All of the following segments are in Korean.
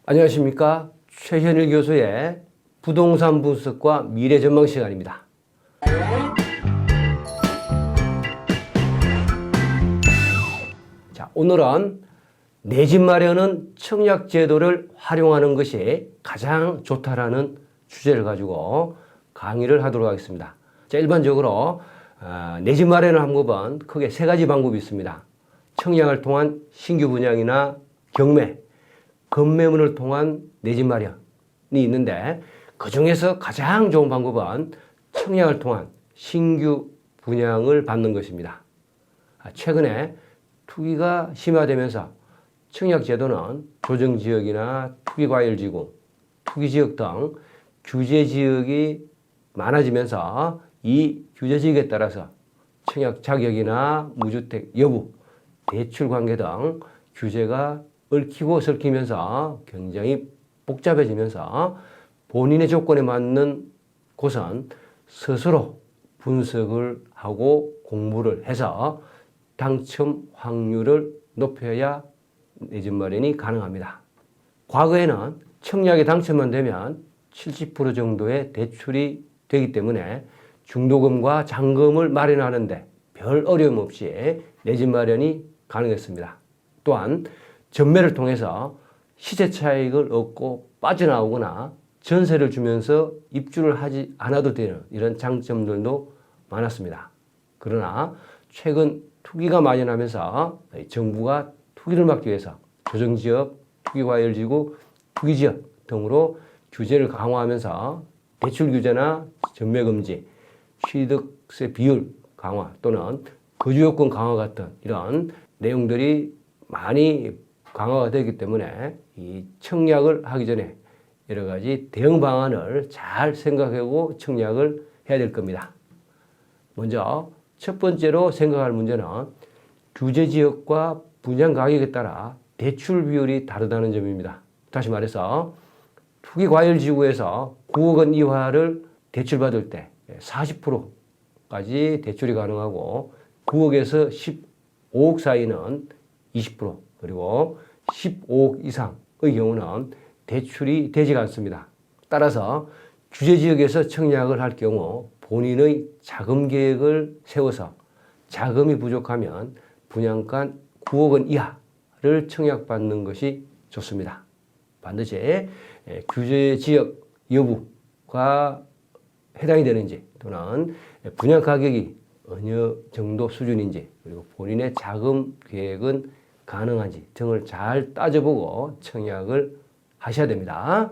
안녕하십니까. 최현일 교수의 부동산 분석과 미래 전망 시간입니다. 자, 오늘은 내 집 마련은 청약 제도를 활용하는 것이 가장 좋다라는 주제를 가지고 강의를 하도록 하겠습니다. 자, 일반적으로 내 집 마련을 하는 법은 크게 세 가지 방법이 있습니다. 청약을 통한 신규 분양이나 경매, 건매물을 통한 내 집 마련이 있는데 그 중에서 가장 좋은 방법은 청약을 통한 신규 분양을 받는 것입니다. 최근에 투기가 심화되면서 청약제도는 조정지역이나 투기과열지구, 투기지역 등 규제지역이 많아지면서 이 규제지역에 따라서 청약 자격이나 무주택 여부, 대출관계 등 규제가 얽히고 설키면서 굉장히 복잡해지면서 본인의 조건에 맞는 곳은 스스로 분석을 하고 공부를 해서 당첨 확률을 높여야 내 집 마련이 가능합니다. 과거에는 청약에 당첨만 되면 70% 정도의 대출이 되기 때문에 중도금과 잔금을 마련하는데 별 어려움 없이 내 집 마련이 가능했습니다. 또한 전매를 통해서 시세 차익을 얻고 빠져나오거나 전세를 주면서 입주를 하지 않아도 되는 이런 장점들도 많았습니다. 그러나 최근 투기가 만연하면서 정부가 투기를 막기 위해서 조정지역, 투기과열지구, 투기지역 등으로 규제를 강화하면서 대출 규제나 전매금지, 취득세 비율 강화 또는 거주요건 강화 같은 이런 내용들이 많이 강화가 되기 때문에 이 청약을 하기 전에 여러 가지 대응 방안을 잘 생각하고 청약을 해야 될 겁니다. 먼저 첫 번째로 생각할 문제는 규제 지역과 분양 가격에 따라 대출 비율이 다르다는 점입니다. 다시 말해서 투기과열지구에서 9억 원 이하를 대출받을 때 40%까지 대출이 가능하고 9억에서 15억 사이는 20% 그리고 15억 이상의 경우는 대출이 되지 않습니다. 따라서 규제지역에서 청약을 할 경우 본인의 자금 계획을 세워서 자금이 부족하면 분양가 9억 원 이하를 청약받는 것이 좋습니다. 반드시 규제지역 여부가 해당이 되는지 또는 분양 가격이 어느 정도 수준인지 그리고 본인의 자금 계획은 가능한지 등을 잘 따져보고 청약을 하셔야 됩니다.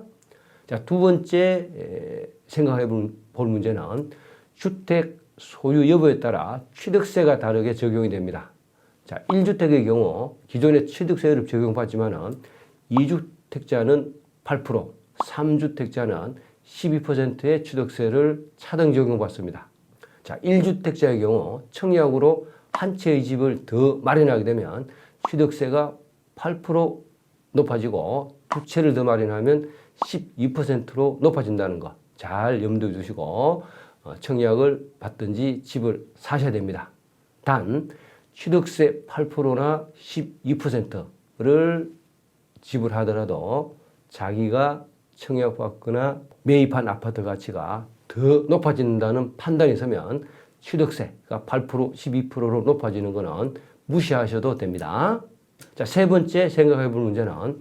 자, 두 번째 생각해 볼 문제는 주택 소유 여부에 따라 취득세가 다르게 적용이 됩니다. 자, 1주택의 경우 기존의 취득세를 적용받지만은 2주택자는 8%, 3주택자는 12%의 취득세를 차등 적용받습니다. 자, 1주택자의 경우 청약으로 한 채의 집을 더 마련하게 되면 취득세가 8% 높아지고 두 채를 더 마련하면 12%로 높아진다는 거 잘 염두에 두시고 청약을 받든지 집을 사셔야 됩니다. 단 취득세 8%나 12%를 지불하더라도 자기가 청약받거나 매입한 아파트 가치가 더 높아진다는 판단이 서면 취득세가 8%, 12%로 높아지는 것은 무시하셔도 됩니다. 자, 세 번째 생각해 볼 문제는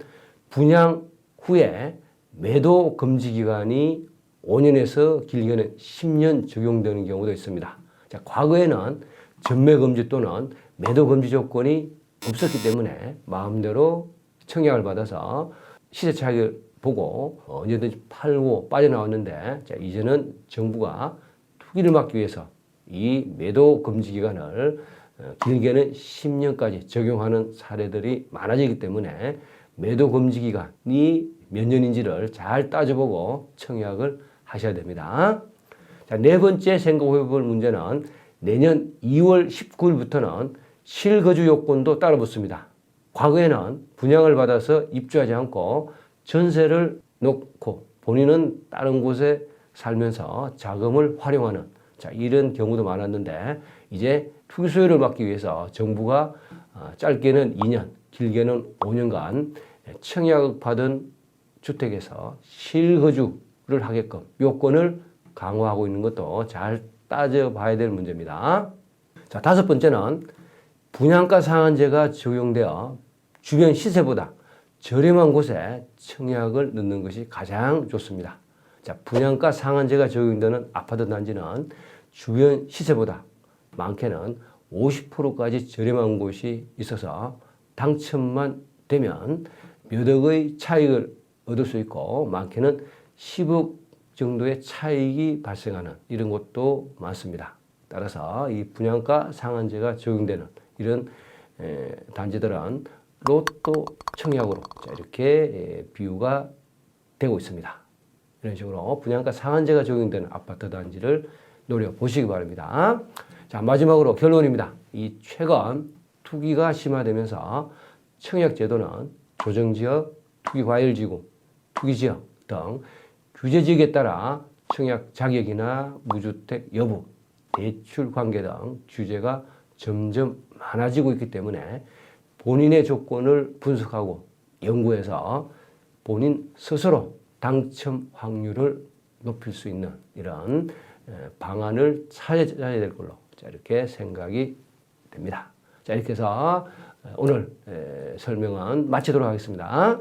분양 후에 매도 금지 기간이 5년에서 길게는 10년 적용되는 경우도 있습니다. 자, 과거에는 전매 금지 또는 매도 금지 조건이 없었기 때문에 마음대로 청약을 받아서 시세 차익을 보고 언제든지 팔고 빠져나왔는데 자, 이제는 정부가 투기를 막기 위해서 이 매도 금지 기간을 길게는 10년까지 적용하는 사례들이 많아지기 때문에 매도 금지 기간이 몇 년인지를 잘 따져보고 청약을 하셔야 됩니다. 자, 네 번째 생각해 볼 문제는 내년 2월 19일부터는 실거주 요건도 따라 붙습니다. 과거에는 분양을 받아서 입주하지 않고 전세를 놓고 본인은 다른 곳에 살면서 자금을 활용하는 이런 경우도 많았는데 이제 투기 수요를 막기 위해서 정부가 짧게는 2년, 길게는 5년간 청약받은 주택에서 실거주를 하게끔 요건을 강화하고 있는 것도 잘 따져봐야 될 문제입니다. 자, 다섯 번째는 분양가 상한제가 적용되어 주변 시세보다 저렴한 곳에 청약을 넣는 것이 가장 좋습니다. 자, 분양가 상한제가 적용되는 아파트 단지는 주변 시세보다 많게는 50%까지 저렴한 곳이 있어서 당첨만 되면 몇 억의 차익을 얻을 수 있고 많게는 10억 정도의 차익이 발생하는 이런 곳도 많습니다. 따라서 이 분양가 상한제가 적용되는 이런 단지들은 로또 청약으로 이렇게 비유가 되고 있습니다. 이런 식으로 분양가 상한제가 적용되는 아파트 단지를 노려보시기 바랍니다. 자, 마지막으로 결론입니다. 이 최근 투기가 심화되면서 청약제도는 조정지역, 투기과열지구, 투기지역 등 규제지역에 따라 청약 자격이나 무주택 여부, 대출 관계 등 규제가 점점 많아지고 있기 때문에 본인의 조건을 분석하고 연구해서 본인 스스로 당첨 확률을 높일 수 있는 이런 방안을 찾아야 될 걸로 이렇게 생각이 됩니다. 자, 이렇게 해서 오늘 설명은 마치도록 하겠습니다.